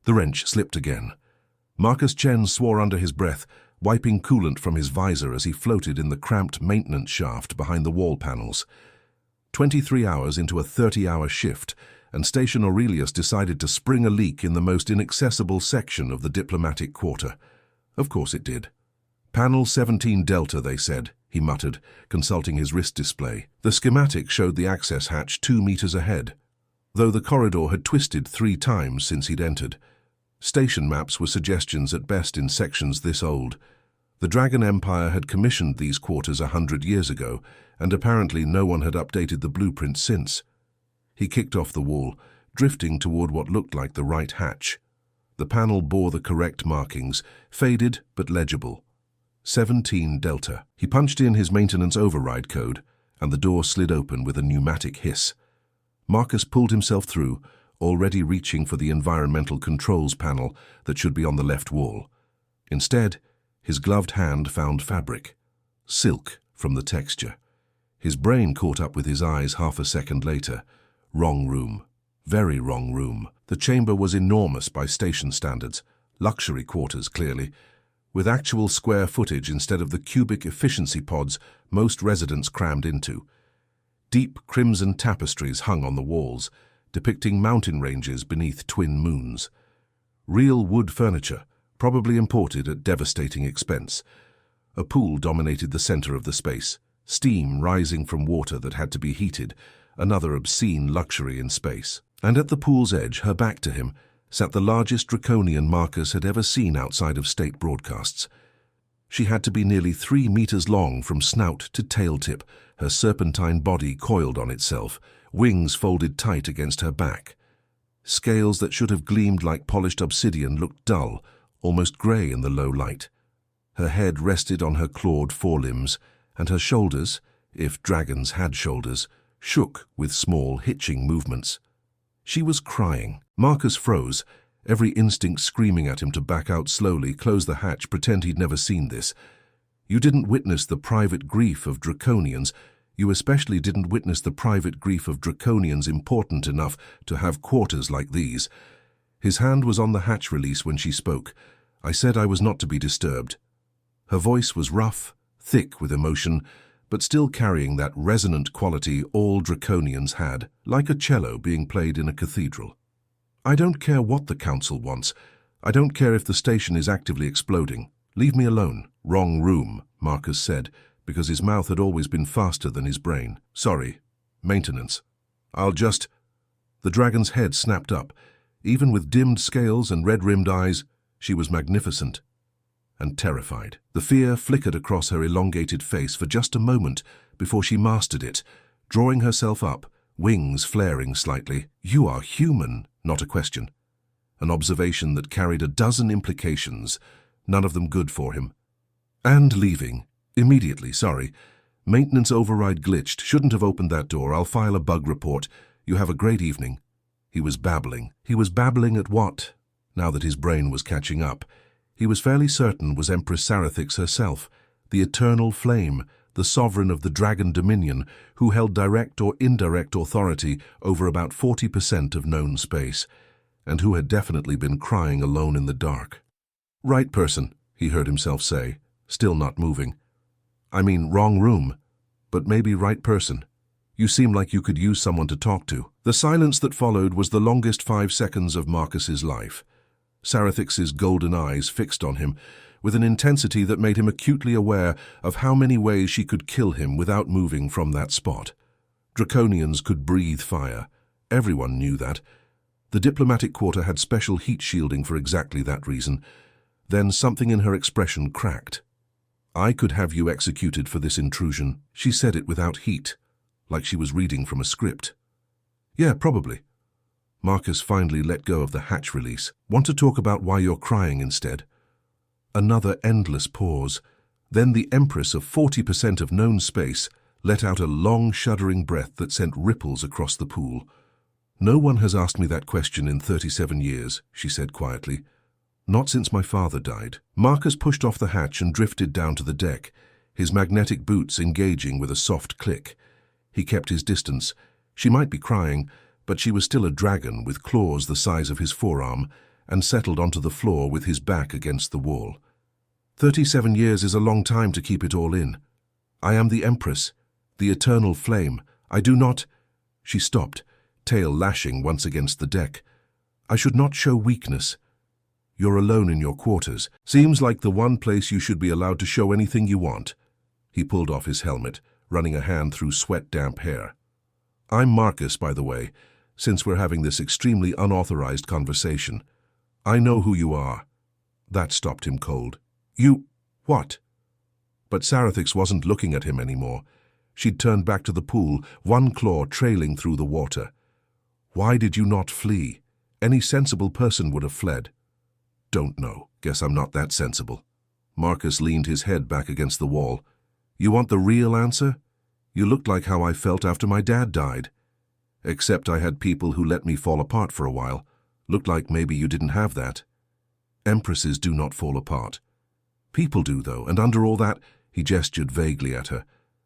The wrench slipped again. Marcus Chen swore under his breath, wiping coolant from his visor as he floated in the cramped maintenance shaft behind the wall panels. 23 hours into a 30-hour shift, and Station Aurelius decided to spring a leak in the most inaccessible section of the diplomatic quarter. Of course it did. Panel 17 Delta, they said, he muttered, consulting his wrist display. The schematic showed the access hatch 2 meters ahead, though the corridor had twisted 3 times since he'd entered. Station maps were suggestions at best in sections this old. The Dragon Empire had commissioned these quarters 100 years ago, and apparently no one had updated the blueprint since. He kicked off the wall, drifting toward what looked like the right hatch. The panel bore the correct markings, faded but legible. 17 Delta. He punched in his maintenance override code, and the door slid open with a pneumatic hiss. Marcus pulled himself through, already reaching for the environmental controls panel that should be on the left wall. Instead, his gloved hand found fabric, silk from the texture. His brain caught up with his eyes half a second later. Wrong room. Very wrong room. The chamber was enormous by station standards. Luxury quarters, clearly, with actual square footage instead of the cubic efficiency pods most residents crammed into. Deep crimson tapestries hung on the walls, depicting mountain ranges beneath twin moons. Real wood furniture, probably imported at devastating expense. A pool dominated the center of the space, steam rising from water that had to be heated, another obscene luxury in space. And at the pool's edge, her back to him, sat the largest draconian Marcus had ever seen outside of state broadcasts. She had to be nearly 3 meters long from snout to tail tip, her serpentine body coiled on itself, wings folded tight against her back. Scales that should have gleamed like polished obsidian looked dull, almost grey in the low light. Her head rested on her clawed forelimbs, and her shoulders, if dragons had shoulders, shook with small hitching movements. She was crying. Marcus froze, every instinct screaming at him to back out slowly, close the hatch, pretend he'd never seen this. You didn't witness the private grief of draconians. You especially didn't witness the private grief of draconians important enough to have quarters like these. His hand was on the hatch release when she spoke. I said I was not to be disturbed. Her voice was rough, thick with emotion, but still carrying that resonant quality all draconians had, like a cello being played in a cathedral. I don't care what the council wants. I don't care if the station is actively exploding. Leave me alone. Wrong room, Marcus said, because his mouth had always been faster than his brain. Sorry. Maintenance. I'll just... The dragon's head snapped up. Even with dimmed scales and red-rimmed eyes, she was magnificent and terrified. The fear flickered across her elongated face for just a moment before she mastered it, drawing herself up, wings flaring slightly. You are human, not a question. An observation that carried a dozen implications, none of them good for him. And leaving. Immediately, sorry. Maintenance override glitched. Shouldn't have opened that door. I'll file a bug report. You have a great evening. He was babbling. He was babbling at what? Now that his brain was catching up, he was fairly certain was Empress Sarathix herself, the eternal flame, the sovereign of the Dragon Dominion, who held direct or indirect authority over about 40% of known space, and who had definitely been crying alone in the dark. Right person, he heard himself say, still not moving. I mean, wrong room, but maybe right person. You seem like you could use someone to talk to. The silence that followed was the longest 5 seconds of Marcus's life. Sarathix's golden eyes fixed on him, with an intensity that made him acutely aware of how many ways she could kill him without moving from that spot. Draconians could breathe fire. Everyone knew that. The diplomatic quarter had special heat shielding for exactly that reason. Then something in her expression cracked. I could have you executed for this intrusion. She said it without heat, like she was reading from a script. Yeah, probably. Marcus finally let go of the hatch release. Want to talk about why you're crying instead? Another endless pause. Then the Empress of 40% of known space let out a long, shuddering breath that sent ripples across the pool. No one has asked me that question in 37 years, she said quietly. Not since my father died. Marcus pushed off the hatch and drifted down to the deck, his magnetic boots engaging with a soft click. He kept his distance. She might be crying, but she was still a dragon with claws the size of his forearm, and settled onto the floor with his back against the wall. 37 years is a long time to keep it all in. I am the Empress, the eternal flame. I do not... She stopped, tail lashing once against the deck. I should not show weakness. You're alone in your quarters. Seems like the one place you should be allowed to show anything you want. He pulled off his helmet, running a hand through sweat-damp hair. I'm Marcus, by the way, since we're having this extremely unauthorized conversation. I know who you are. That stopped him cold. You... what? But Sarathix wasn't looking at him anymore. She'd turned back to the pool, one claw trailing through the water. Why did you not flee? Any sensible person would have fled. Don't know. Guess I'm not that sensible. Marcus leaned his head back against the wall. You want the real answer? You looked like how I felt after my dad died. Except I had people who let me fall apart for a while. Looked like maybe you didn't have that. Empresses do not fall apart. People do, though, and under all that, he gestured vaguely at her.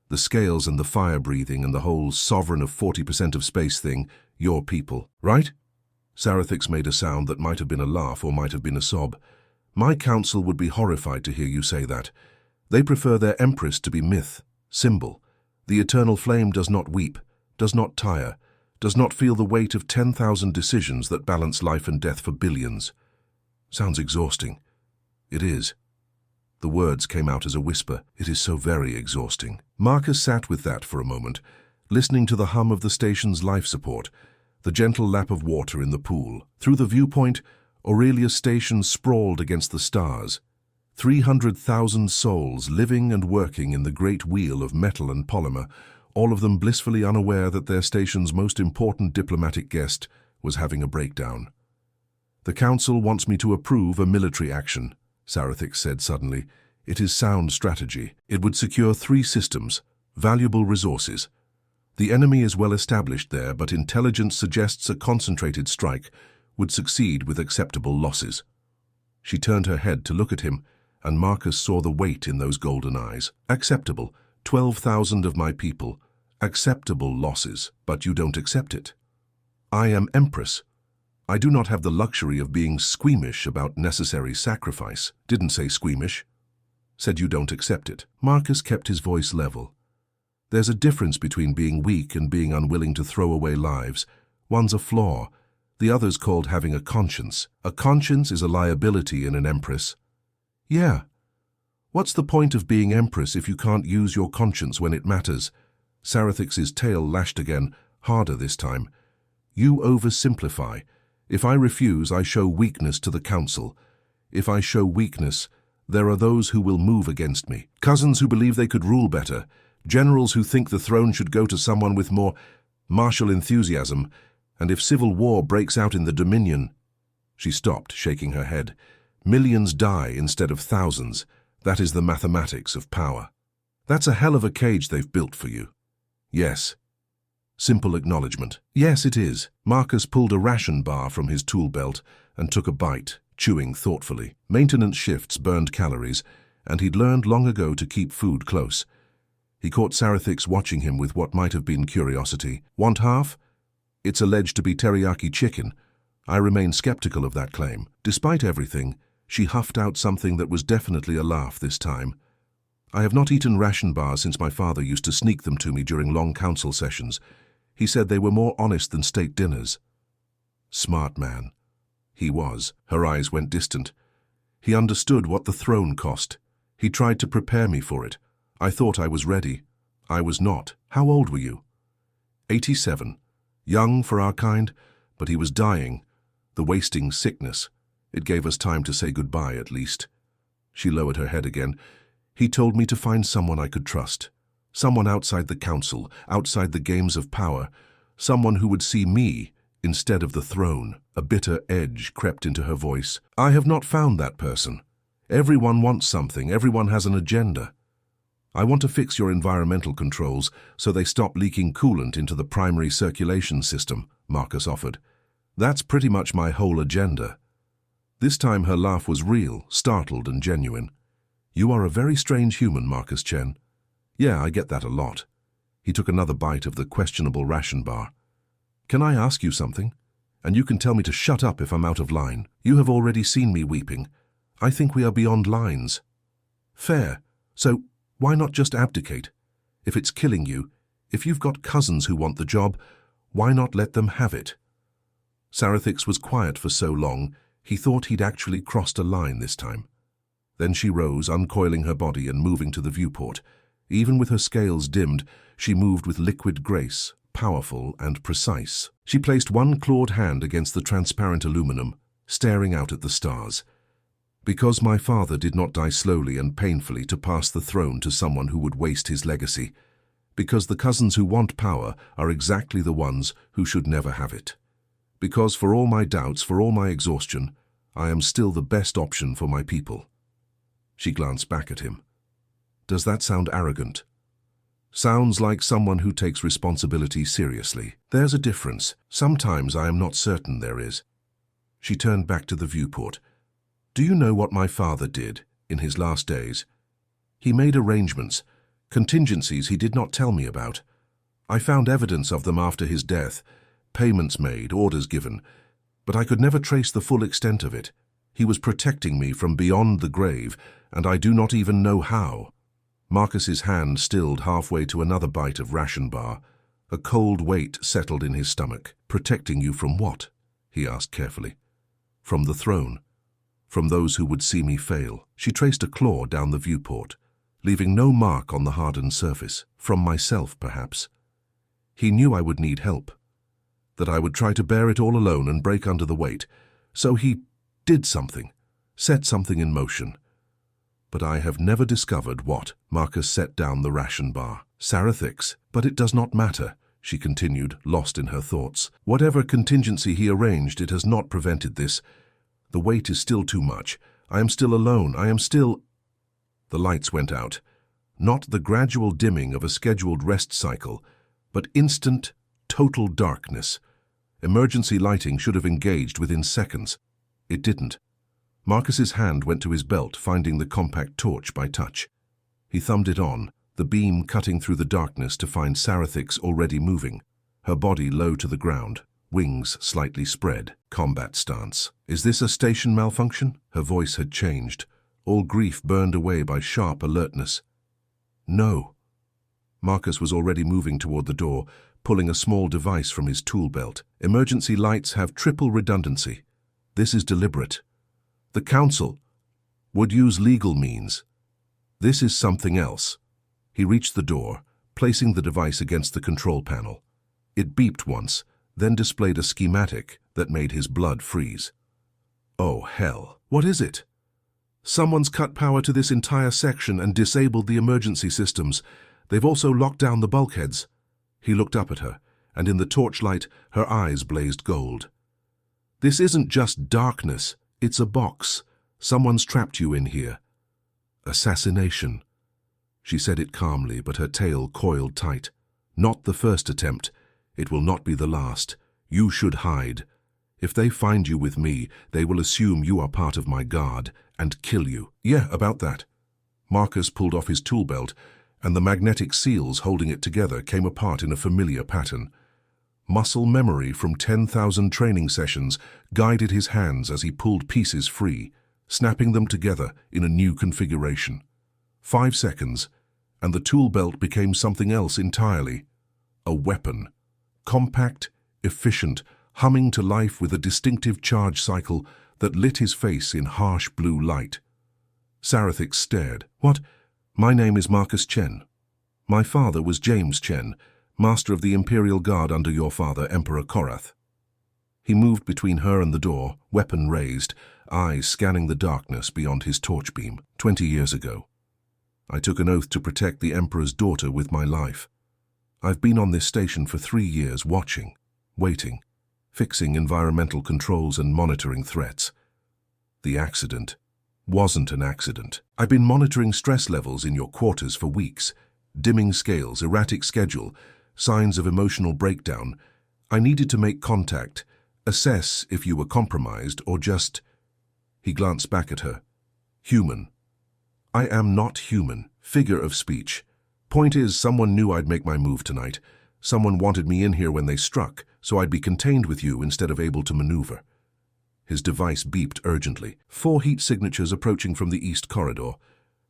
The scales and the fire-breathing and the whole sovereign of 40% of space thing, your people, right? Sarathix made a sound that might have been a laugh or might have been a sob. My council would be horrified to hear you say that. They prefer their Empress to be myth, symbol. The eternal flame does not weep, does not tire, does not feel the weight of 10,000 decisions that balance life and death for billions. Sounds exhausting. It is. The words came out as a whisper. It is so very exhausting. Marcus sat with that for a moment, listening to the hum of the station's life support, the gentle lap of water in the pool. Through the viewpoint, Aurelia Station sprawled against the stars. 300,000 souls living and working in the great wheel of metal and polymer, all of them blissfully unaware that their station's most important diplomatic guest was having a breakdown. The Council wants me to approve a military action, Sarathix said suddenly. It is sound strategy. It would secure 3 systems, valuable resources. The enemy is well established there, but intelligence suggests a concentrated strike would succeed with acceptable losses. She turned her head to look at him, and Marcus saw the weight in those golden eyes. Acceptable. 12,000 of my people. Acceptable losses, but you don't accept it. I am Empress. I do not have the luxury of being squeamish about necessary sacrifice. Didn't say squeamish. Said you don't accept it. Marcus kept his voice level. There's a difference between being weak and being unwilling to throw away lives. One's a flaw. The other's called having a conscience. A conscience is a liability in an Empress. Yeah. What's the point of being Empress if you can't use your conscience when it matters? Sarathix's tail lashed again, harder this time. You oversimplify. If I refuse, I show weakness to the Council. If I show weakness, there are those who will move against me. Cousins who believe they could rule better. Generals who think the throne should go to someone with more martial enthusiasm. And if civil war breaks out in the Dominion... She stopped, shaking her head. Millions die instead of thousands. That is the mathematics of power. That's a hell of a cage they've built for you. Yes. Simple acknowledgement. Yes, it is. Marcus pulled a ration bar from his tool belt and took a bite, chewing thoughtfully. Maintenance shifts burned calories, and he'd learned long ago to keep food close. He caught Sarathix watching him with what might have been curiosity. Want half? It's alleged to be teriyaki chicken. I remain skeptical of that claim. Despite everything, she huffed out something that was definitely a laugh this time. I have not eaten ration bars since my father used to sneak them to me during long council sessions. He said they were more honest than state dinners. Smart man. He was. Her eyes went distant. He understood what the throne cost. He tried to prepare me for it. I thought I was ready. I was not. How old were you? 87. Young for our kind, but he was dying. The wasting sickness. It gave us time to say goodbye, at least. She lowered her head again. He told me to find someone I could trust. Someone outside the council, outside the games of power. Someone who would see me instead of the throne. A bitter edge crept into her voice. I have not found that person. Everyone wants something. Everyone has an agenda. I want to fix your environmental controls so they stop leaking coolant into the primary circulation system, Marcus offered. That's pretty much my whole agenda. This time her laugh was real, startled and genuine. You are a very strange human, Marcus Chen. Yeah, I get that a lot. He took another bite of the questionable ration bar. Can I ask you something? And you can tell me to shut up if I'm out of line. You have already seen me weeping. I think we are beyond lines. Fair. So why not just abdicate? If it's killing you, if you've got cousins who want the job, why not let them have it? Sarathix was quiet for so long, he thought he'd actually crossed a line this time. Then she rose, uncoiling her body and moving to the viewport. Even with her scales dimmed, she moved with liquid grace, powerful and precise. She placed one clawed hand against the transparent aluminum, staring out at the stars. Because my father did not die slowly and painfully to pass the throne to someone who would waste his legacy. Because the cousins who want power are exactly the ones who should never have it. Because for all my doubts, for all my exhaustion, I am still the best option for my people. She glanced back at him. Does that sound arrogant? Sounds like someone who takes responsibility seriously. There's a difference. Sometimes I am not certain there is. She turned back to the viewport. Do you know what my father did in his last days? He made arrangements, contingencies he did not tell me about. I found evidence of them after his death, payments made, orders given, but I could never trace the full extent of it. He was protecting me from beyond the grave, and I do not even know how. Marcus's hand stilled halfway to another bite of ration bar. A cold weight settled in his stomach. Protecting you from what? He asked carefully. From the throne. From those who would see me fail. She traced a claw down the viewport, leaving no mark on the hardened surface. From myself, perhaps. He knew I would need help, that I would try to bear it all alone and break under the weight. So he did something, set something in motion. But I have never discovered what. Marcus set down the ration bar. Sarathix, but it does not matter, she continued, lost in her thoughts. Whatever contingency he arranged, it has not prevented this. The weight is still too much. I am still alone. I am still... The lights went out. Not the gradual dimming of a scheduled rest cycle, but instant, total darkness. Emergency lighting should have engaged within seconds. It didn't. Marcus's hand went to his belt, finding the compact torch by touch. He thumbed it on, the beam cutting through the darkness to find Sarathix already moving, her body low to the ground, wings slightly spread, combat stance. Is this a station malfunction? Her voice had changed, all grief burned away by sharp alertness. No. Marcus was already moving toward the door, pulling a small device from his tool belt. Emergency lights have triple redundancy. This is deliberate. The Council would use legal means. This is something else. He reached the door, placing the device against the control panel. It beeped once, then displayed a schematic that made his blood freeze. Oh, hell. What is it? Someone's cut power to this entire section and disabled the emergency systems. They've also locked down the bulkheads. He looked up at her, and in the torchlight, her eyes blazed gold. This isn't just darkness. It's a box. Someone's trapped you in here. Assassination. She said it calmly, but her tail coiled tight. Not the first attempt. It will not be the last. You should hide. If they find you with me, they will assume you are part of my guard and kill you. Yeah, about that. Marcus pulled off his tool belt, and the magnetic seals holding it together came apart in a familiar pattern. Muscle memory from 10,000 training sessions guided his hands as he pulled pieces free, snapping them together in a new configuration. 5 seconds, and the tool belt became something else entirely. A weapon. Compact, efficient, humming to life with a distinctive charge cycle that lit his face in harsh blue light. Sarathix stared. What? My name is Marcus Chen. My father was James Chen, Master of the Imperial Guard under your father, Emperor Korath. He moved between her and the door, weapon raised, eyes scanning the darkness beyond his torch beam. 20 years ago. I took an oath to protect the Emperor's daughter with my life. I've been on this station for 3 years, watching, waiting, fixing environmental controls and monitoring threats. The accident wasn't an accident. I've been monitoring stress levels in your quarters for weeks, dimming scales, erratic schedule, signs of emotional breakdown. I needed to make contact, assess if you were compromised or just... He glanced back at her. Human. I am not human. Figure of speech. Point is, someone knew I'd make my move tonight. Someone wanted me in here when they struck, so I'd be contained with you instead of able to maneuver. His device beeped urgently. 4 heat signatures approaching from the east corridor.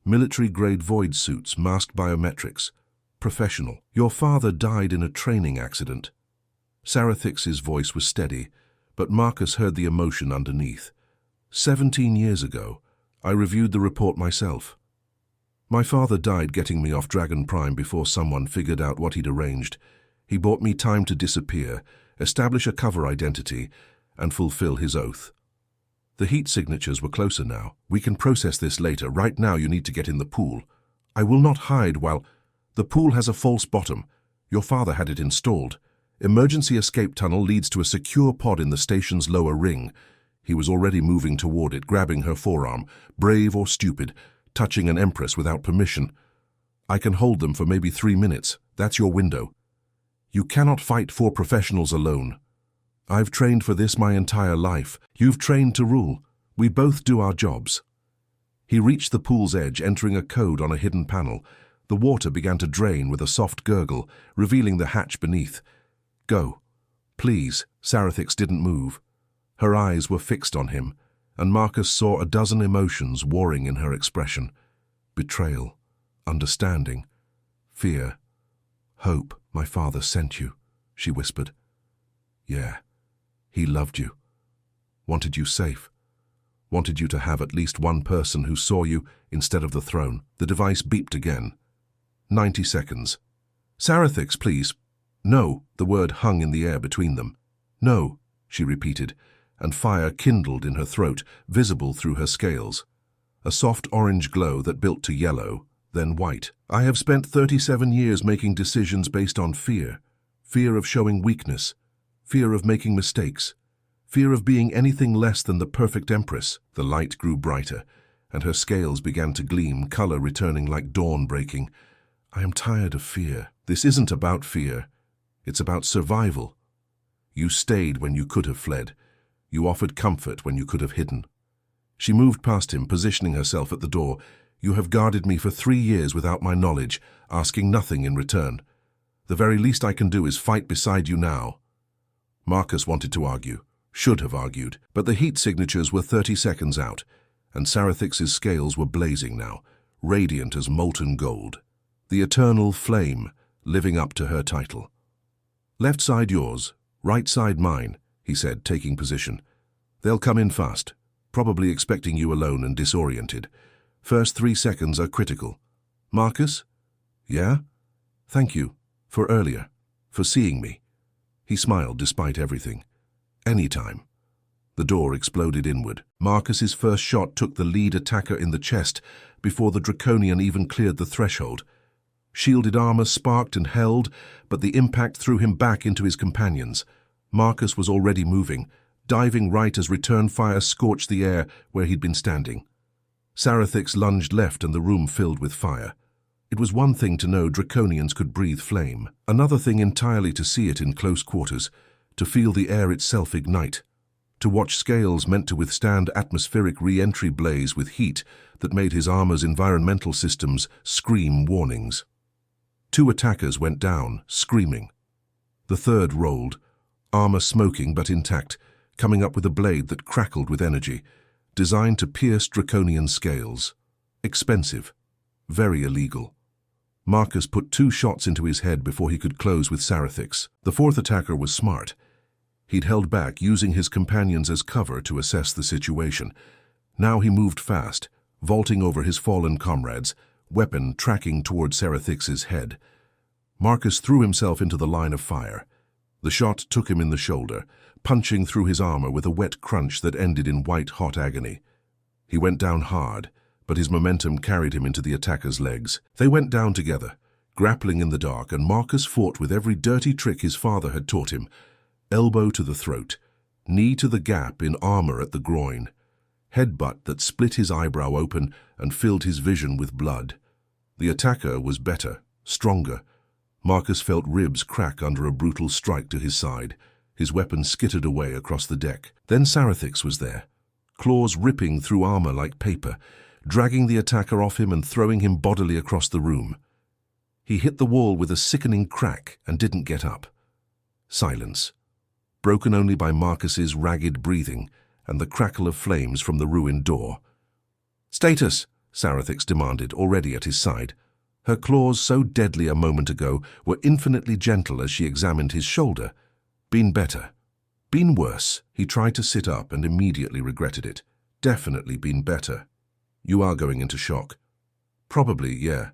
Military-grade void suits, masked biometrics. Professional. Your father died in a training accident. Sarathix's voice was steady, but Marcus heard the emotion underneath. 17 years ago, I reviewed the report myself. My father died getting me off Dragon Prime before someone figured out what he'd arranged. He bought me time to disappear, establish a cover identity, and fulfill his oath. The heat signatures were closer now. We can process this later. Right now you need to get in the pool. I will not hide while... The pool has a false bottom. Your father had it installed. Emergency escape tunnel leads to a secure pod in the station's lower ring. He was already moving toward it, grabbing her forearm, brave or stupid, touching an Empress without permission. I can hold them for maybe 3 minutes. That's your window. You cannot fight 4 professionals alone. I've trained for this my entire life. You've trained to rule. We both do our jobs. He reached the pool's edge, entering a code on a hidden panel. The water began to drain with a soft gurgle, revealing the hatch beneath. Go. Please. Sarathix didn't move. Her eyes were fixed on him, and Marcus saw a dozen emotions warring in her expression. Betrayal, understanding, fear, hope. My father sent you, she whispered. Yeah, he loved you. Wanted you safe. Wanted you to have at least one person who saw you instead of the throne. The device beeped again. 90 seconds. Sarathix, please. No, the word hung in the air between them. No, she repeated, and fire kindled in her throat, visible through her scales. A soft orange glow that built to yellow, then white. I have spent 37 years making decisions based on fear. Fear of showing weakness. Fear of making mistakes. Fear of being anything less than the perfect Empress. The light grew brighter, and her scales began to gleam, color returning like dawn breaking. I am tired of fear. This isn't about fear. It's about survival. You stayed when you could have fled. You offered comfort when you could have hidden. She moved past him, positioning herself at the door. You have guarded me for 3 years without my knowledge, asking nothing in return. The very least I can do is fight beside you now. Marcus wanted to argue, should have argued, but the heat signatures were 30 seconds out, and Sarathix's scales were blazing now, radiant as molten gold. The eternal flame, living up to her title. Left side yours, right side mine, he said, taking position. They'll come in fast, probably expecting you alone and disoriented. First 3 seconds are critical. Marcus? Yeah? Thank you. For earlier. For seeing me. He smiled despite everything. Anytime. The door exploded inward. Marcus's first shot took the lead attacker in the chest before the Draconian even cleared the threshold. Shielded armor sparked and held, but the impact threw him back into his companions. Marcus was already moving, diving right as return fire scorched the air where he'd been standing. Sarathix lunged left and the room filled with fire. It was one thing to know Draconians could breathe flame, another thing entirely to see it in close quarters, to feel the air itself ignite, to watch scales meant to withstand atmospheric re-entry blaze with heat that made his armor's environmental systems scream warnings. 2 attackers went down, screaming. The third rolled, armor smoking but intact, coming up with a blade that crackled with energy, designed to pierce Draconian scales. Expensive. Very illegal. Marcus put 2 shots into his head before he could close with Sarathix. The 4th attacker was smart. He'd held back, using his companions as cover to assess the situation. Now he moved fast, vaulting over his fallen comrades, weapon tracking toward Sarathix's head. Marcus threw himself into the line of fire. The shot took him in the shoulder, punching through his armor with a wet crunch that ended in white-hot agony. He went down hard, but his momentum carried him into the attacker's legs. They went down together, grappling in the dark, and Marcus fought with every dirty trick his father had taught him. Elbow to the throat, knee to the gap in armor at the groin, headbutt that split his eyebrow open and filled his vision with blood. The attacker was better, stronger. Marcus felt ribs crack under a brutal strike to his side. His weapon skittered away across the deck. Then Sarathix was there, claws ripping through armor like paper, dragging the attacker off him and throwing him bodily across the room. He hit the wall with a sickening crack and didn't get up. Silence. broken only by Marcus's ragged breathing and the crackle of flames from the ruined door. "Status," Sarathix demanded, already at his side. Her claws, so deadly a moment ago, were infinitely gentle as she examined his shoulder. "Been better. Been worse." He tried to sit up and immediately regretted it. "Definitely been better. You are going into shock." "Probably, yeah."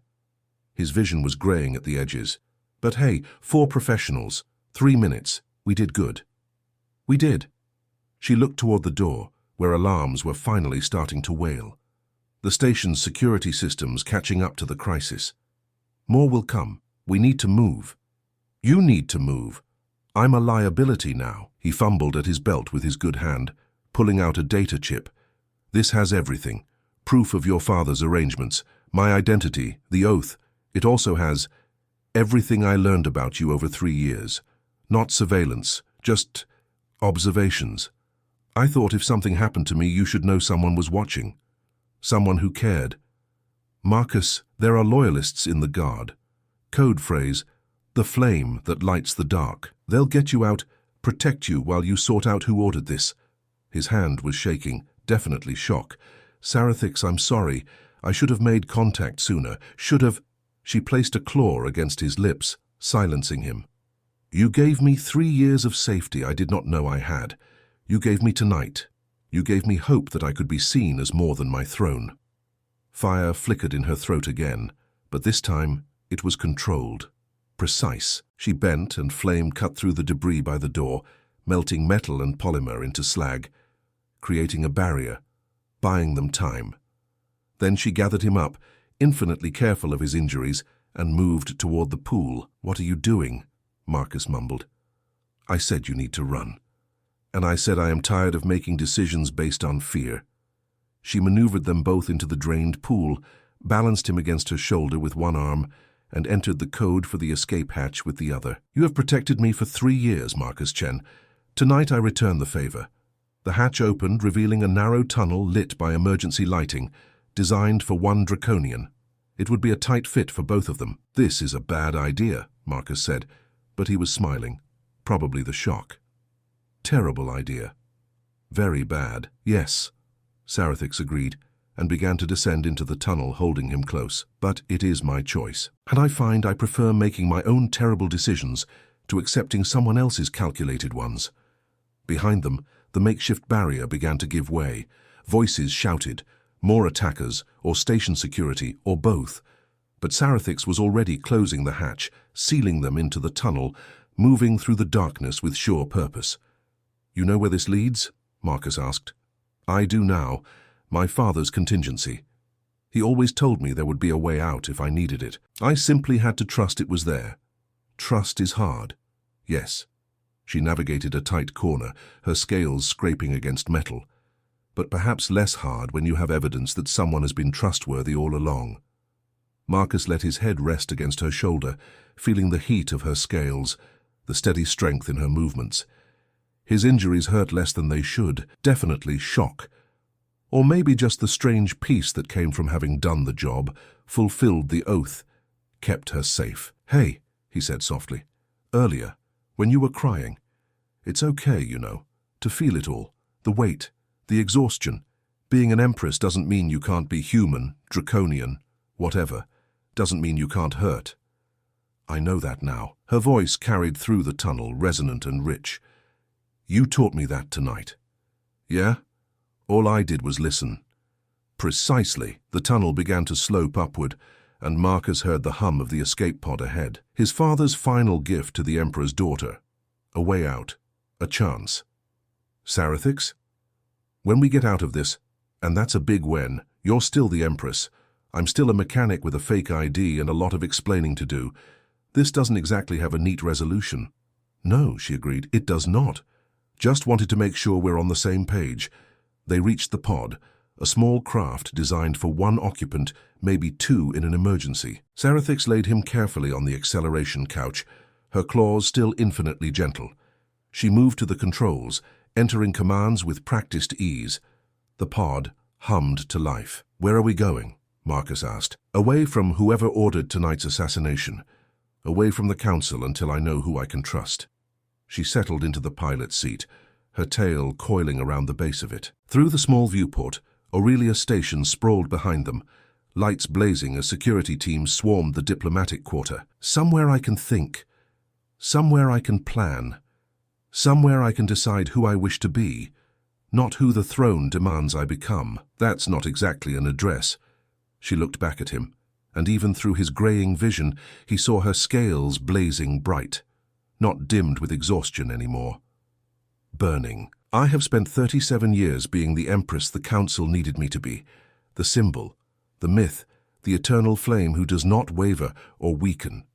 His vision was graying at the edges. "But hey, 4 professionals, 3 minutes. We did good." "We did." She looked toward the door, where alarms were finally starting to wail. The station's security systems catching up to the crisis. "More will come. We need to move." "You need to move. I'm a liability now." He fumbled at his belt with his good hand, pulling out a data chip. "This has everything. Proof of your father's arrangements, my identity, the oath. It also has everything I learned about you over 3 years. Not surveillance, just observations. I thought if something happened to me, you should know someone was watching. Someone who cared. Marcus, there are loyalists in the Guard. Code phrase, the flame that lights the dark. They'll get you out, protect you while you sort out who ordered this." His hand was shaking, definitely shock. "Sarathix, I'm sorry. I should have made contact sooner. Should have." She placed a claw against his lips, silencing him. "You gave me 3 years of safety I did not know I had. You gave me tonight. You gave me hope that I could be seen as more than my throne." Fire flickered in her throat again, but this time it was controlled. Precise. She bent and flame cut through the debris by the door, melting metal and polymer into slag, creating a barrier, buying them time. Then she gathered him up, infinitely careful of his injuries, and moved toward the pool. "What are you doing?" Marcus mumbled. "I said you need to run. And I said I am tired of making decisions based on fear." She maneuvered them both into the drained pool, balanced him against her shoulder with one arm, and entered the code for the escape hatch with the other. "You have protected me for 3 years, Marcus Chen. Tonight I return the favor." The hatch opened, revealing a narrow tunnel lit by emergency lighting, designed for one Draconian. It would be a tight fit for both of them. "This is a bad idea," Marcus said, but he was smiling. Probably the shock. "Terrible idea." "Very bad." "Yes," Sarathix agreed, and began to descend into the tunnel, holding him close. "But it is my choice. And I find I prefer making my own terrible decisions to accepting someone else's calculated ones." Behind them, the makeshift barrier began to give way. Voices shouted, more attackers, or station security, or both. But Sarathix was already closing the hatch, sealing them into the tunnel, moving through the darkness with sure purpose. "You know where this leads?" Marcus asked. "I do now. My father's contingency. He always told me there would be a way out if I needed it. I simply had to trust it was there. Trust is hard." "Yes." She navigated a tight corner, her scales scraping against metal. "But perhaps less hard when you have evidence that someone has been trustworthy all along." Marcus let his head rest against her shoulder, feeling the heat of her scales, the steady strength in her movements. His injuries hurt less than they should, definitely shock. Or maybe just the strange peace that came from having done the job, fulfilled the oath, kept her safe. "Hey," he said softly, "earlier, when you were crying. It's okay, you know, to feel it all, the weight, the exhaustion. Being an Empress doesn't mean you can't be human, draconian, whatever. Doesn't mean you can't hurt." "I know that now." Her voice carried through the tunnel, resonant and rich. "You taught me that tonight." "Yeah? All I did was listen." Precisely. The tunnel began to slope upward, and Marcus heard the hum of the escape pod ahead. His father's final gift to the Emperor's daughter. A way out. A chance. "Sarathix? When we get out of this, and that's a big when, you're still the Empress. I'm still a mechanic with a fake ID and a lot of explaining to do. This doesn't exactly have a neat resolution." "No," she agreed, "it does not. Just wanted to make sure we're on the same page." They reached the pod, a small craft designed for one occupant, maybe 2 in an emergency. Sarathix laid him carefully on the acceleration couch, her claws still infinitely gentle. She moved to the controls, entering commands with practiced ease. The pod hummed to life. "Where are we going?" Marcus asked. "Away from whoever ordered tonight's assassination. Away from the Council until I know who I can trust." She settled into the pilot's seat, her tail coiling around the base of it. Through the small viewport, Aurelia Station sprawled behind them, lights blazing as security teams swarmed the diplomatic quarter. Somewhere I can think. Somewhere I can plan. Somewhere I can decide who I wish to be, not who the throne demands I become. That's not exactly an address. She looked back at him, and even through his graying vision, he saw her scales blazing bright, not dimmed with exhaustion anymore. Burning. I have spent 37 years being the Empress the Council needed me to be, the symbol, the myth, the eternal flame who does not waver or weaken.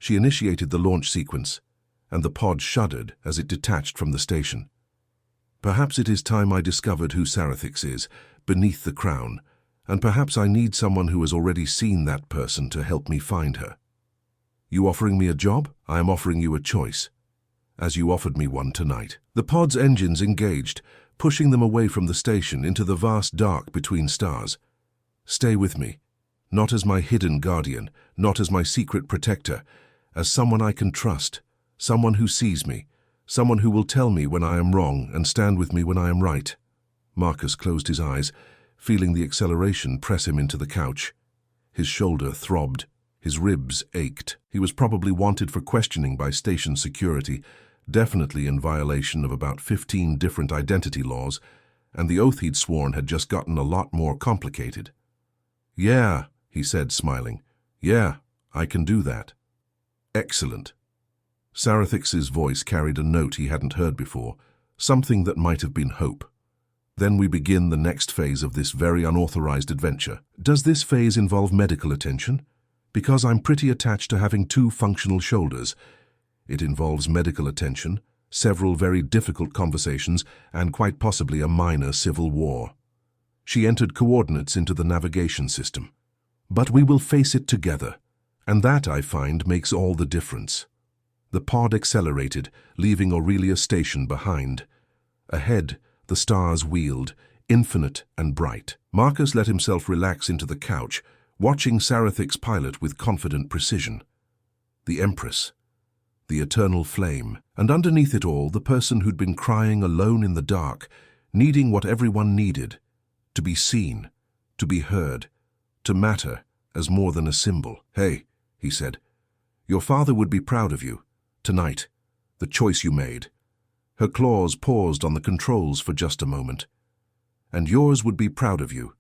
She initiated the launch sequence, and the pod shuddered as it detached from the station. Perhaps it is time I discovered who Sarathix is, beneath the crown, and perhaps I need someone who has already seen that person to help me find her. You offering me a job? I am offering you a choice, as you offered me one tonight. The pod's engines engaged, pushing them away from the station into the vast dark between stars. Stay with me, not as my hidden guardian, not as my secret protector, as someone I can trust, someone who sees me, someone who will tell me when I am wrong and stand with me when I am right. Marcus closed his eyes, feeling the acceleration press him into the couch. His shoulder throbbed, his ribs ached. He was probably wanted for questioning by station security, definitely in violation of about 15 different identity laws, and the oath he'd sworn had just gotten a lot more complicated. "Yeah," he said, smiling. "Yeah, I can do that." "Excellent." Sarathix's voice carried a note he hadn't heard before, something that might have been hope. "Then we begin the next phase of this very unauthorized adventure. Does this phase involve medical attention? Because I'm pretty attached to having 2 functional shoulders. It involves medical attention, several very difficult conversations, and quite possibly a minor civil war." She entered coordinates into the navigation system. "But we will face it together, and that, I find, makes all the difference." The pod accelerated, leaving Aurelia Station behind. Ahead, the stars wheeled, infinite and bright. Marcus let himself relax into the couch, watching Sarathix's pilot with confident precision. The Empress, the eternal flame, and underneath it all, the person who'd been crying alone in the dark, needing what everyone needed, to be seen, to be heard, to matter as more than a symbol. "Hey," he said, "your father would be proud of you. Tonight, the choice you made." Her claws paused on the controls for just a moment. "And yours would be proud of you.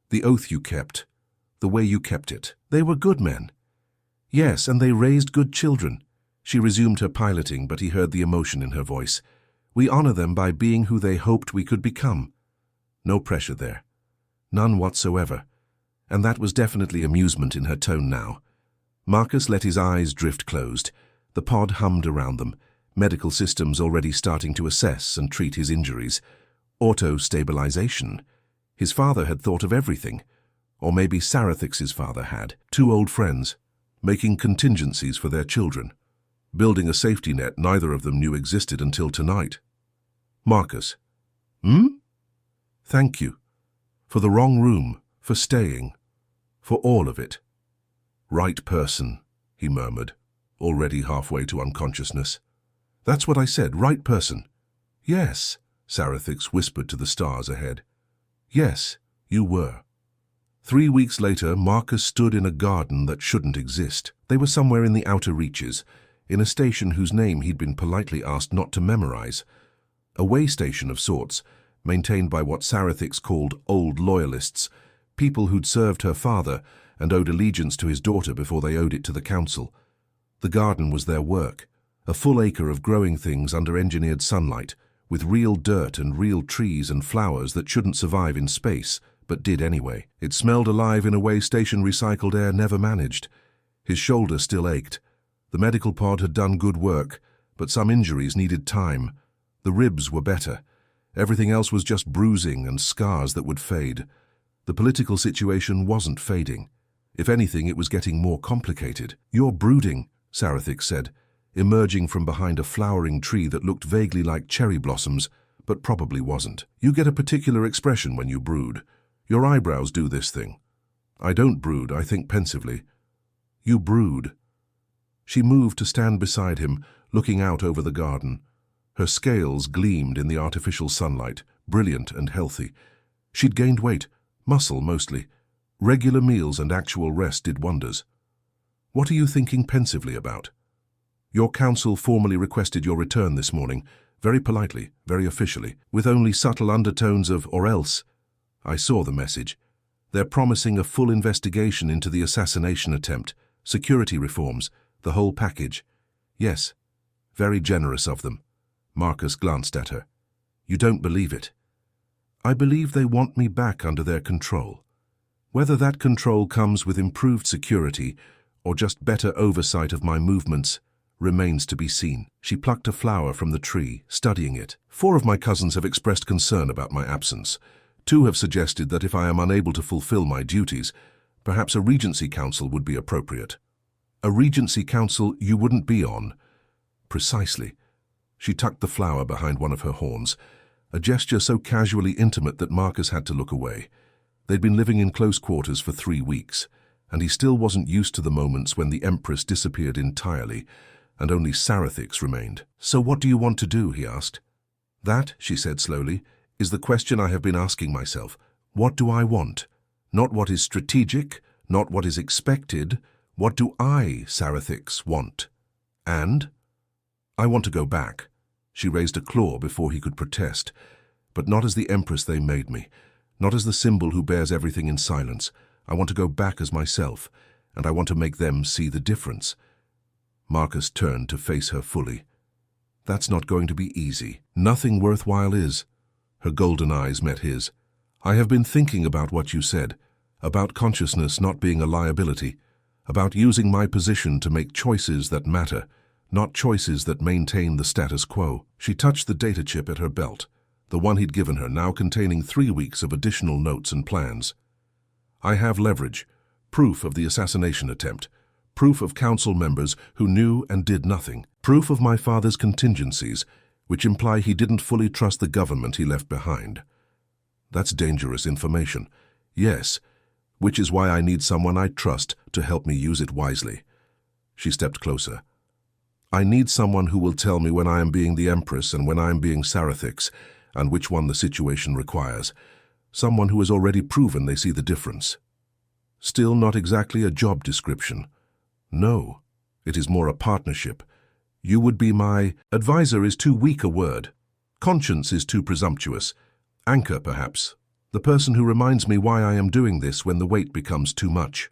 The oath you kept, the way you kept it. They were good men." "Yes, and they raised good children." She resumed her piloting, but he heard the emotion in her voice. "We honor them by being who they hoped we could become." No pressure there. None whatsoever. And that was definitely amusement in her tone now. Marcus let his eyes drift closed. The pod hummed around them, medical systems already starting to assess and treat his injuries. Auto-stabilization. His father had thought of everything. Or maybe Sarathix's father had. 2 old friends, making contingencies for their children. Building a safety net neither of them knew existed until tonight. "Marcus." "Thank you. For the wrong room, for staying, for all of it." "Right person," he murmured, already halfway to unconsciousness. "That's what I said, right person." "Yes," Sarathix whispered to the stars ahead. "Yes, you were." 3 weeks later, Marcus stood in a garden that shouldn't exist. They were somewhere in the outer reaches, in a station whose name he'd been politely asked not to memorize. A way station of sorts, maintained by what Sarathix called old loyalists, people who'd served her father and owed allegiance to his daughter before they owed it to the council. The garden was their work, a full acre of growing things under engineered sunlight, with real dirt and real trees and flowers that shouldn't survive in space, but did anyway. It smelled alive in a way station recycled air never managed. His shoulder still ached. The medical pod had done good work, but some injuries needed time. The ribs were better. Everything else was just bruising and scars that would fade. The political situation wasn't fading. If anything, it was getting more complicated. "You're brooding," Sarathix said, emerging from behind a flowering tree that looked vaguely like cherry blossoms, but probably wasn't. "You get a particular expression when you brood. Your eyebrows do this thing." "I don't brood, I think pensively." "You brood." She moved to stand beside him, looking out over the garden. Her scales gleamed in the artificial sunlight, brilliant and healthy. She'd gained weight, muscle mostly. Regular meals and actual rest did wonders. "What are you thinking pensively about?" "Your council formally requested your return this morning, very politely, very officially, with only subtle undertones of 'or else.' I saw the message. They're promising a full investigation into the assassination attempt, security reforms, the whole package." "Yes, very generous of them." Marcus glanced at her. "You don't believe it?" "I believe they want me back under their control. Whether that control comes with improved security or just better oversight of my movements remains to be seen." She plucked a flower from the tree, studying it. "4 of my cousins have expressed concern about my absence. 2 have suggested that if I am unable to fulfill my duties, perhaps a Regency Council would be appropriate." "A Regency Council you wouldn't be on?" "Precisely." She tucked the flower behind one of her horns, a gesture so casually intimate that Marcus had to look away. They'd been living in close quarters for 3 weeks, and he still wasn't used to the moments when the Empress disappeared entirely and only Sarathics remained. "So what do you want to do?" he asked. "That," she said slowly, "is the question I have been asking myself. What do I want? Not what is strategic, not what is expected. What do I, Sarathics, want? And I want to go back." She raised a claw before he could protest. "But not as the Empress they made me, not as the symbol who bears everything in silence. I want to go back as myself, and I want to make them see the difference." Marcus turned to face her fully. "That's not going to be easy. Nothing worthwhile is." Her golden eyes met his. "I have been thinking about what you said, about consciousness not being a liability, about using my position to make choices that matter, not choices that maintain the status quo." She touched the data chip at her belt, the one he'd given her, now containing 3 weeks of additional notes and plans. "I have leverage, proof of the assassination attempt, proof of council members who knew and did nothing, proof of my father's contingencies, which imply he didn't fully trust the government he left behind." "That's dangerous information." "Yes, which is why I need someone I trust to help me use it wisely." She stepped closer. "I need someone who will tell me when I am being the Empress and when I am being Sarathics, and which one the situation requires. Someone who has already proven they see the difference." "Still not exactly a job description." "No, it is more a partnership. You would be my—" "Advisor is too weak a word. Conscience is too presumptuous. Anchor, perhaps. The person who reminds me why I am doing this when the weight becomes too much."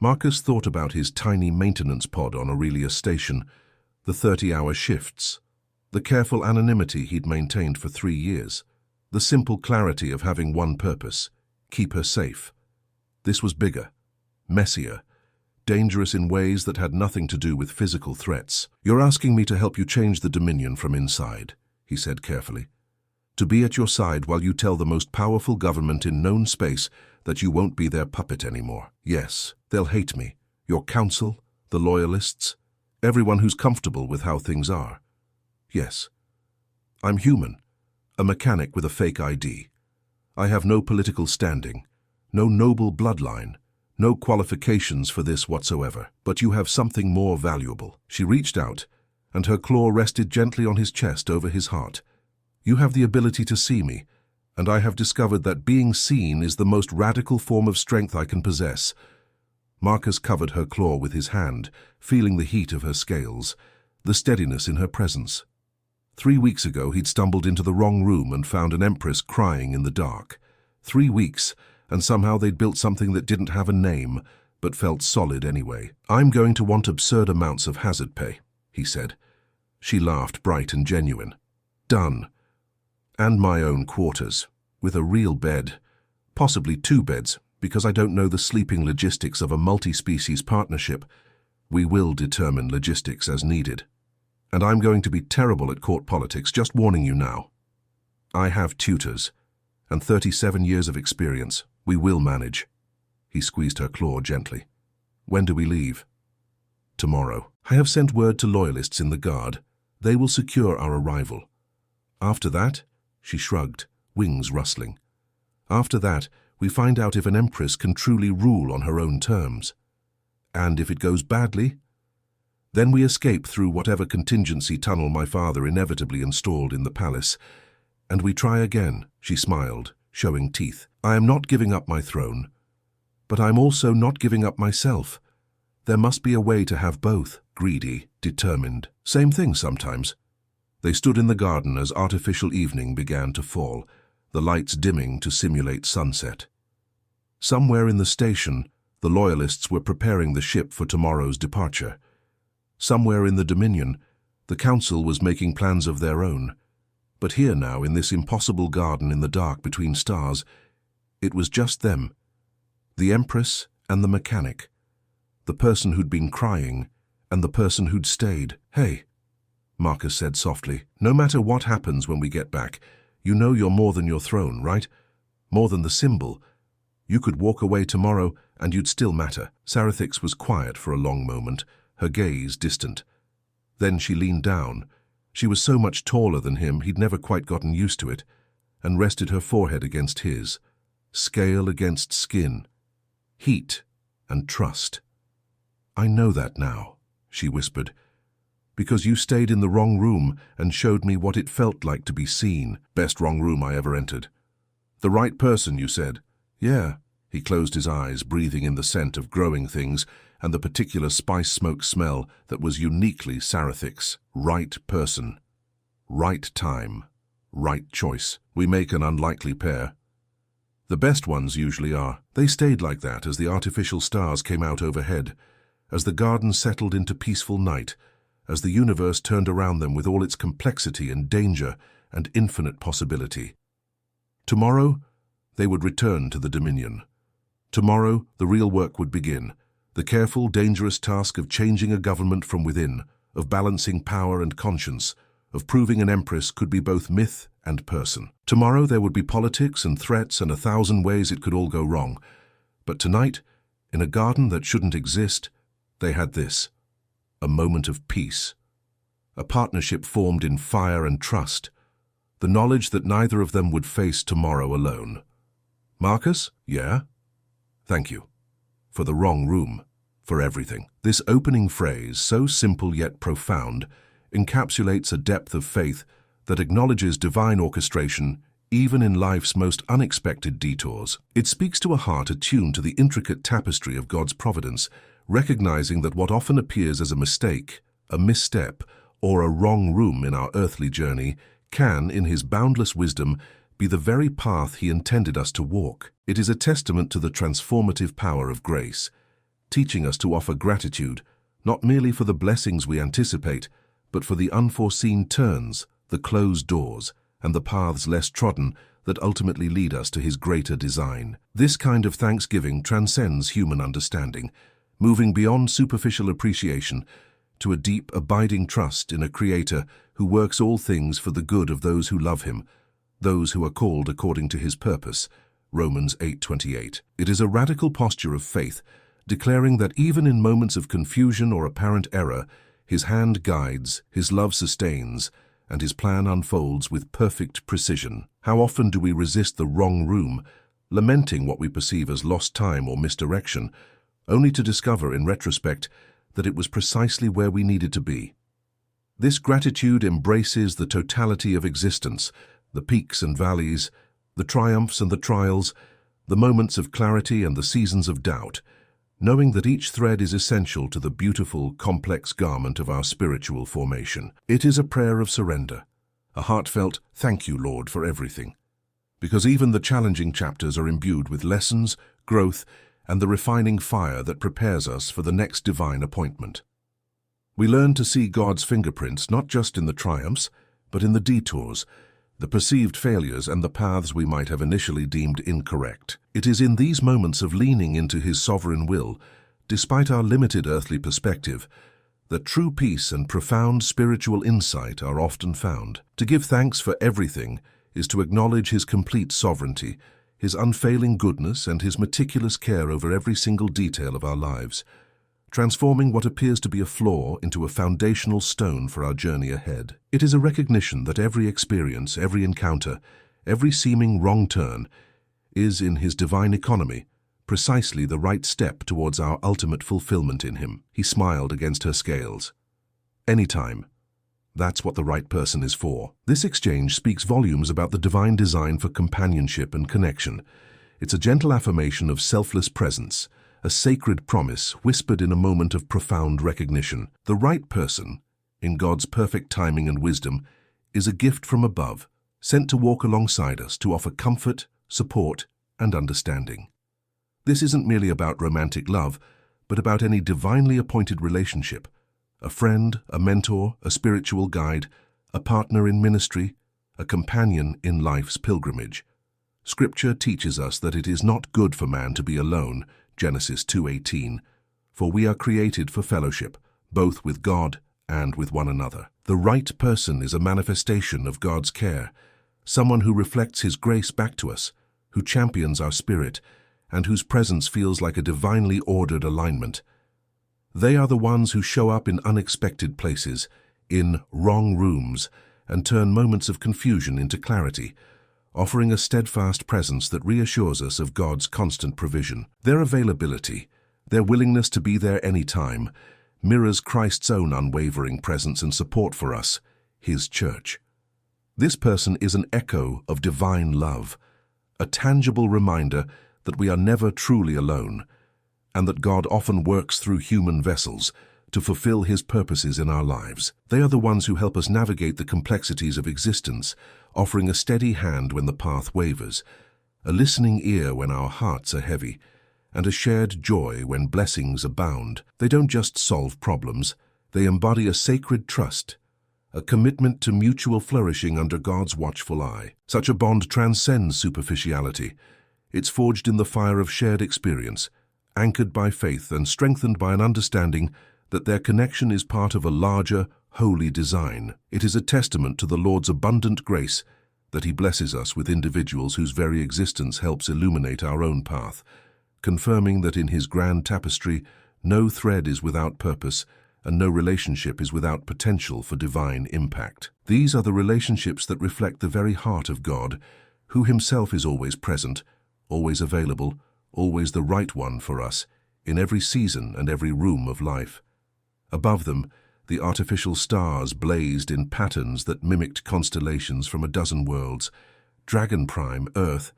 Marcus thought about his tiny maintenance pod on Aurelia's station, the 30-hour shifts, the careful anonymity he'd maintained for 3 years, the simple clarity of having one purpose: keep her safe. This was bigger, messier, dangerous in ways that had nothing to do with physical threats. "You're asking me to help you change the Dominion from inside," he said carefully. "To be at your side while you tell the most powerful government in known space that you won't be their puppet anymore. Yes, they'll hate me, your council, the loyalists, everyone who's comfortable with how things are. Yes, I'm human, a mechanic with a fake ID. I have no political standing, no noble bloodline, no qualifications for this whatsoever. But you have something more valuable." She reached out, and her claw rested gently on his chest over his heart. "You have the ability to see me, and I have discovered that being seen is the most radical form of strength I can possess." Marcus covered her claw with his hand, feeling the heat of her scales, the steadiness in her presence. 3 weeks ago he'd stumbled into the wrong room and found an Empress crying in the dark. 3 weeks, and somehow they'd built something that didn't have a name, but felt solid anyway. "I'm going to want absurd amounts of hazard pay," he said. She laughed, bright and genuine. "Done. And my own quarters, with a real bed, possibly 2 beds, because I don't know the sleeping logistics of a multi-species partnership. We will determine logistics as needed. And I'm going to be terrible at court politics, just warning you now. I have tutors, and 37 years of experience. We will manage." He squeezed her claw gently. "When do we leave?" "Tomorrow. I have sent word to loyalists in the guard. They will secure our arrival. After that," she shrugged, wings rustling. "After that, we find out if an Empress can truly rule on her own terms. And if it goes badly, Then we escape through whatever contingency tunnel my father inevitably installed in the palace. And we try again, she smiled, showing teeth. I am not giving up my throne, but I'm also not giving up myself. There must be a way to have both, greedy, determined. Same thing sometimes. They stood in the garden as artificial evening began to fall, the lights dimming to simulate sunset. Somewhere in the station, the loyalists were preparing the ship for tomorrow's departure. Somewhere in the Dominion, the council was making plans of their own. But here now, in this impossible garden in the dark between stars, it was just them. The Empress and the mechanic. The person who'd been crying and the person who'd stayed. Hey, Marcus said softly, no matter what happens when we get back, you know you're more than your throne, right? More than the symbol. You could walk away tomorrow and you'd still matter. Sarethix was quiet for a long moment, her gaze distant. Then she leaned down. She was so much taller than him he'd never quite gotten used to it, and rested her forehead against his, scale against skin, heat and trust. I know that now, she whispered, because you stayed in the wrong room and showed me what it felt like to be seen. Best wrong room I ever entered. The right person, you said. Yeah. He closed his eyes, breathing in the scent of growing things and the particular spice smoke smell that was uniquely Sarethix. Right person. Right time. Right choice. We make an unlikely pair. The best ones usually are. They stayed like that as the artificial stars came out overhead, as the garden settled into peaceful night, as the universe turned around them with all its complexity and danger and infinite possibility. Tomorrow, they would return to the Dominion. Tomorrow, the real work would begin, the careful, dangerous task of changing a government from within, of balancing power and conscience, of proving an empress could be both myth and person. Tomorrow there would be politics and threats and 1,000 ways it could all go wrong. But tonight, in a garden that shouldn't exist, they had this, a moment of peace. A partnership formed in fire and trust, the knowledge that neither of them would face tomorrow alone. Marcus? Yeah? Thank you. For the wrong room. For everything. This opening phrase, so simple yet profound, encapsulates a depth of faith that acknowledges divine orchestration even in life's most unexpected detours. It speaks to a heart attuned to the intricate tapestry of God's providence, recognizing that what often appears as a mistake, a misstep, or a wrong room in our earthly journey can, in His boundless wisdom, be the very path He intended us to walk. It is a testament to the transformative power of grace, teaching us to offer gratitude, not merely for the blessings we anticipate, but for the unforeseen turns, the closed doors, and the paths less trodden that ultimately lead us to His greater design. This kind of thanksgiving transcends human understanding, moving beyond superficial appreciation to a deep, abiding trust in a Creator who works all things for the good of those who love Him, those who are called according to His purpose. Romans 8:28. It is a radical posture of faith, declaring that even in moments of confusion or apparent error, His hand guides, His love sustains, and His plan unfolds with perfect precision. How often do we resist the wrong room, lamenting what we perceive as lost time or misdirection, only to discover in retrospect that it was precisely where we needed to be. This gratitude embraces the totality of existence, the peaks and valleys, the triumphs and the trials, the moments of clarity and the seasons of doubt, knowing that each thread is essential to the beautiful, complex garment of our spiritual formation. It is a prayer of surrender, a heartfelt thank you, Lord, for everything, because even the challenging chapters are imbued with lessons, growth, and the refining fire that prepares us for the next divine appointment. We learn to see God's fingerprints not just in the triumphs, but in the detours, the perceived failures and the paths we might have initially deemed incorrect. It is in these moments of leaning into His sovereign will, despite our limited earthly perspective, that true peace and profound spiritual insight are often found. To give thanks for everything is to acknowledge His complete sovereignty, His unfailing goodness, and His meticulous care over every single detail of our lives, transforming what appears to be a flaw into a foundational stone for our journey ahead. It is a recognition that every experience, every encounter, every seeming wrong turn is, in His divine economy, precisely the right step towards our ultimate fulfillment in Him. He smiled against her scales. anytime. That's what the right person is for. This exchange speaks volumes about the divine design for companionship and connection. It's a gentle affirmation of selfless presence, a sacred promise whispered in a moment of profound recognition. The right person, in God's perfect timing and wisdom, is a gift from above, sent to walk alongside us to offer comfort, support, and understanding. This isn't merely about romantic love, but about any divinely appointed relationship. A friend, a mentor, a spiritual guide, a partner in ministry, a companion in life's pilgrimage. Scripture teaches us that it is not good for man to be alone, Genesis 2:18, for we are created for fellowship, both with God and with one another. The right person is a manifestation of God's care, someone who reflects His grace back to us, who champions our spirit, and whose presence feels like a divinely ordered alignment. They are the ones who show up in unexpected places, in wrong rooms, and turn moments of confusion into clarity, offering a steadfast presence that reassures us of God's constant provision. Their availability, their willingness to be there any time, mirrors Christ's own unwavering presence and support for us, His church. This person is an echo of divine love, a tangible reminder that we are never truly alone, and that God often works through human vessels to fulfill His purposes in our lives. They are the ones who help us navigate the complexities of existence, offering a steady hand when the path wavers, a listening ear when our hearts are heavy, and a shared joy when blessings abound. They don't just solve problems, they embody a sacred trust, a commitment to mutual flourishing under God's watchful eye. Such a bond transcends superficiality. It's forged in the fire of shared experience, anchored by faith and strengthened by an understanding that their connection is part of a larger, holy design. It is a testament to the Lord's abundant grace that He blesses us with individuals whose very existence helps illuminate our own path, confirming that in His grand tapestry, no thread is without purpose and no relationship is without potential for divine impact. These are the relationships that reflect the very heart of God, who Himself is always present, always available, always the right one for us, in every season and every room of life. Above them, the artificial stars blazed in patterns that mimicked constellations from a dozen worlds, Dragon Prime, Earth,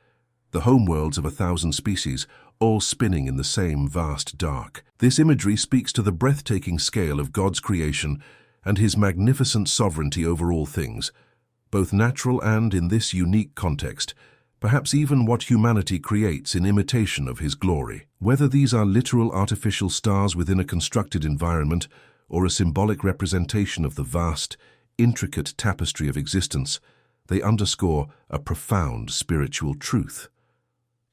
the homeworlds of 1,000 species, all spinning in the same vast dark. This imagery speaks to the breathtaking scale of God's creation and His magnificent sovereignty over all things, both natural and, in this unique context, perhaps even what humanity creates in imitation of His glory. Whether these are literal artificial stars within a constructed environment or a symbolic representation of the vast, intricate tapestry of existence, they underscore a profound spiritual truth.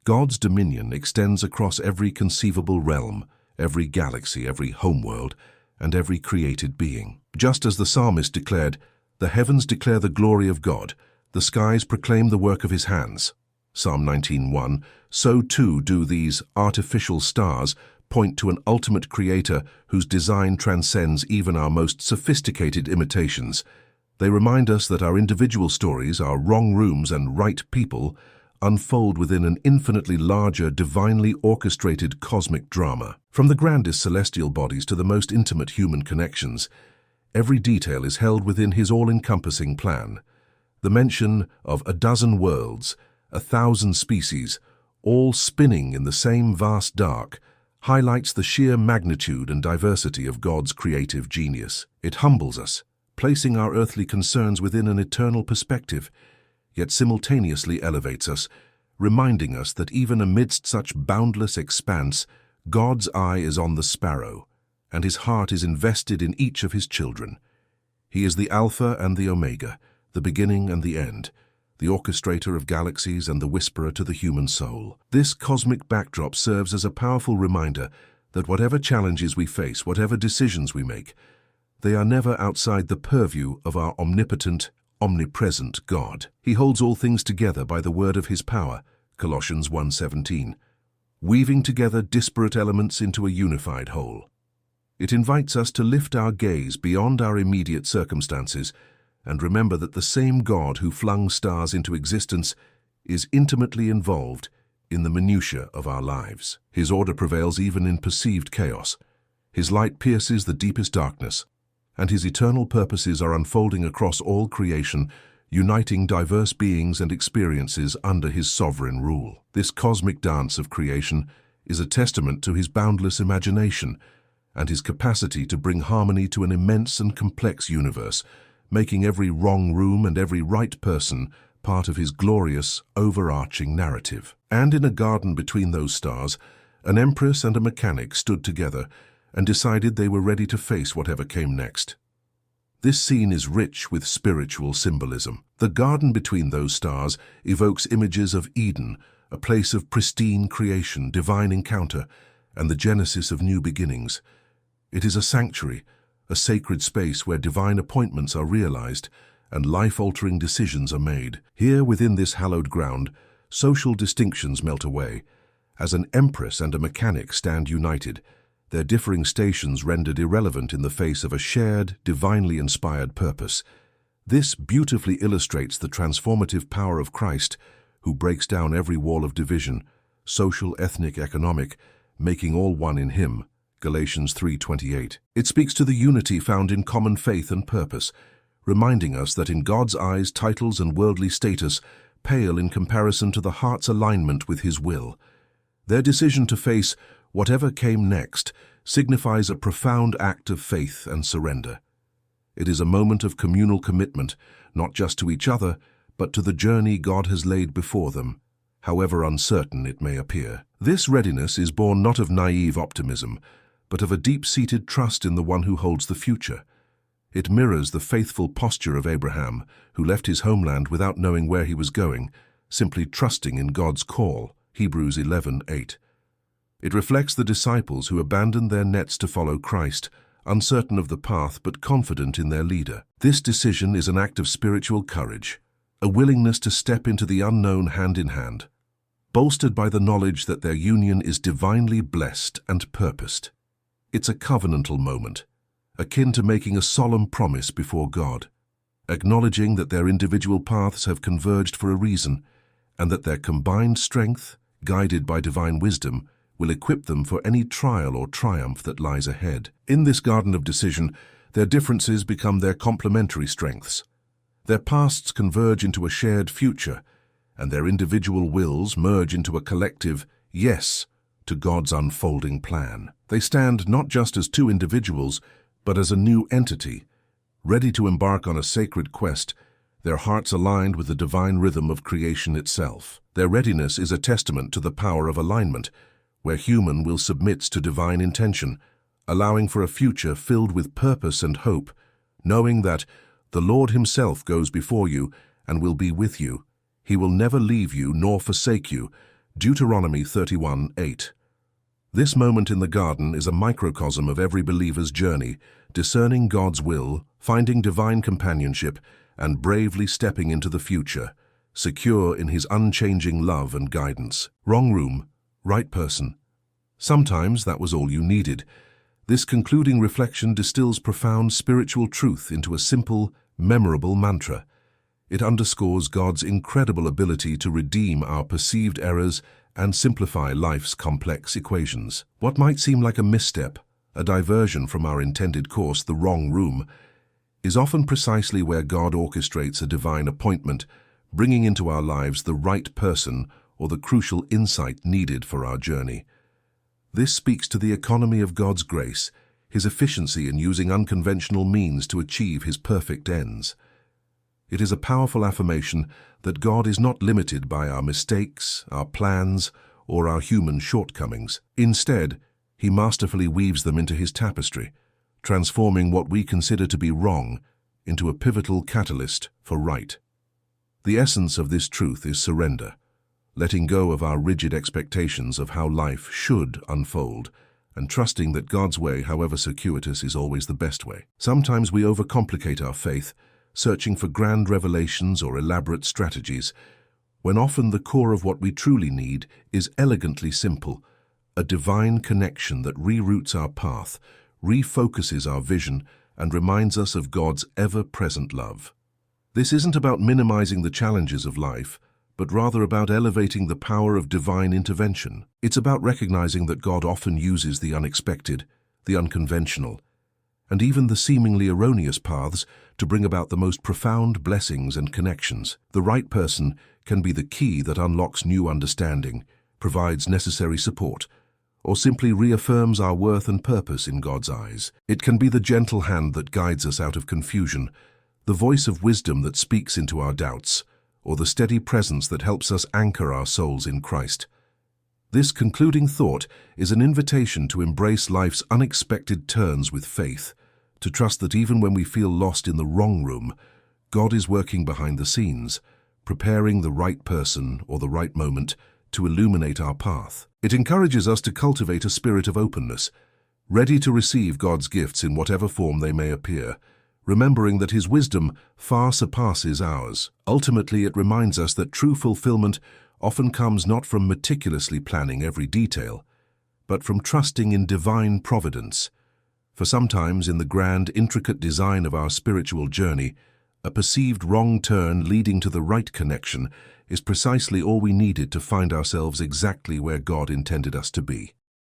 God's dominion extends across every conceivable realm, every galaxy, every homeworld, and every created being. Just as the psalmist declared, "The heavens declare the glory of God, the skies proclaim the work of His hands," Psalm 19:1, so too do these artificial stars point to an ultimate creator whose design transcends even our most sophisticated imitations. They remind us that our individual stories, our wrong rooms and right people, unfold within an infinitely larger, divinely orchestrated cosmic drama. From the grandest celestial bodies to the most intimate human connections, every detail is held within His all-encompassing plan. The mention of 12 worlds, 1,000 species, all spinning in the same vast dark, highlights the sheer magnitude and diversity of God's creative genius. It humbles us, placing our earthly concerns within an eternal perspective, yet simultaneously elevates us, reminding us that even amidst such boundless expanse, God's eye is on the sparrow, and His heart is invested in each of His children. He is the Alpha and the Omega, the beginning and the end, the orchestrator of galaxies and the whisperer to the human soul. This cosmic backdrop serves as a powerful reminder that whatever challenges we face, whatever decisions we make, they are never outside the purview of our omnipotent, omnipresent God. He holds all things together by the word of His power, Colossians 1:17, weaving together disparate elements into a unified whole. It invites us to lift our gaze beyond our immediate circumstances and remember that the same God who flung stars into existence is intimately involved in the minutiae of our lives. His order prevails even in perceived chaos. His light pierces the deepest darkness, and his eternal purposes are unfolding across all creation, uniting diverse beings and experiences under his sovereign rule. This cosmic dance of creation is a testament to his boundless imagination and his capacity to bring harmony to an immense and complex universe, making every wrong room and every right person part of his glorious, overarching narrative. And in a garden between those stars, an empress and a mechanic stood together and decided they were ready to face whatever came next. This scene is rich with spiritual symbolism. The garden between those stars evokes images of Eden, a place of pristine creation, divine encounter, and the genesis of new beginnings. It is a sanctuary, a sacred space where divine appointments are realized and life-altering decisions are made. Here, within this hallowed ground, social distinctions melt away, as an empress and a mechanic stand united, their differing stations rendered irrelevant in the face of a shared, divinely inspired purpose. This beautifully illustrates the transformative power of Christ, who breaks down every wall of division, social, ethnic, economic, making all one in him. Galatians 3:28. It speaks to the unity found in common faith and purpose, reminding us that in God's eyes titles and worldly status pale in comparison to the heart's alignment with his will. Their decision to face whatever came next signifies a profound act of faith and surrender. It is a moment of communal commitment, not just to each other, but to the journey God has laid before them, however uncertain it may appear. This readiness is born not of naive optimism, but of a deep-seated trust in the one who holds the future. It mirrors the faithful posture of Abraham, who left his homeland without knowing where he was going, simply trusting in God's call. Hebrews 11:8. It reflects the disciples who abandoned their nets to follow Christ, uncertain of the path but confident in their leader. This decision is an act of spiritual courage, a willingness to step into the unknown hand in hand, bolstered by the knowledge that their union is divinely blessed and purposed. It's a covenantal moment, akin to making a solemn promise before God, acknowledging that their individual paths have converged for a reason, and that their combined strength, guided by divine wisdom, will equip them for any trial or triumph that lies ahead. In this garden of decision, their differences become their complementary strengths. Their pasts converge into a shared future, and their individual wills merge into a collective yes to God's unfolding plan. They stand not just as two individuals, but as a new entity, ready to embark on a sacred quest, their hearts aligned with the divine rhythm of creation itself. Their readiness is a testament to the power of alignment, where human will submits to divine intention, allowing for a future filled with purpose and hope, knowing that the Lord himself goes before you and will be with you. He will never leave you nor forsake you. Deuteronomy 31:8. This moment in the garden is a microcosm of every believer's journey, discerning God's will, finding divine companionship, and bravely stepping into the future, secure in his unchanging love and guidance. Wrong room, right person. Sometimes that was all you needed. This concluding reflection distills profound spiritual truth into a simple, memorable mantra. It underscores God's incredible ability to redeem our perceived errors and simplify life's complex equations. What might seem like a misstep, a diversion from our intended course, the wrong room, is often precisely where God orchestrates a divine appointment, bringing into our lives the right person or the crucial insight needed for our journey. This speaks to the economy of God's grace, his efficiency in using unconventional means to achieve his perfect ends. It is a powerful affirmation that God is not limited by our mistakes, our plans, or our human shortcomings. Instead, he masterfully weaves them into his tapestry, transforming what we consider to be wrong into a pivotal catalyst for right. The essence of this truth is surrender, letting go of our rigid expectations of how life should unfold, and trusting that God's way, however circuitous, is always the best way. Sometimes we overcomplicate our faith, searching for grand revelations or elaborate strategies, when often the core of what we truly need is elegantly simple, a divine connection that reroutes our path, refocuses our vision, and reminds us of God's ever-present love. This isn't about minimizing the challenges of life, but rather about elevating the power of divine intervention. It's about recognizing that God often uses the unexpected, the unconventional, and even the seemingly erroneous paths to bring about the most profound blessings and connections. The right person can be the key that unlocks new understanding, provides necessary support, or simply reaffirms our worth and purpose in God's eyes. It can be the gentle hand that guides us out of confusion, the voice of wisdom that speaks into our doubts, or the steady presence that helps us anchor our souls in Christ. This concluding thought is an invitation to embrace life's unexpected turns with faith, to trust that even when we feel lost in the wrong room, God is working behind the scenes, preparing the right person or the right moment to illuminate our path. It encourages us to cultivate a spirit of openness, ready to receive God's gifts in whatever form they may appear, remembering that His wisdom far surpasses ours. Ultimately, it reminds us that true fulfillment often comes not from meticulously planning every detail, but from trusting in divine providence. For sometimes in the grand, intricate design of our spiritual journey, a perceived wrong turn leading to the right connection is precisely all we needed to find ourselves exactly where God intended us to be.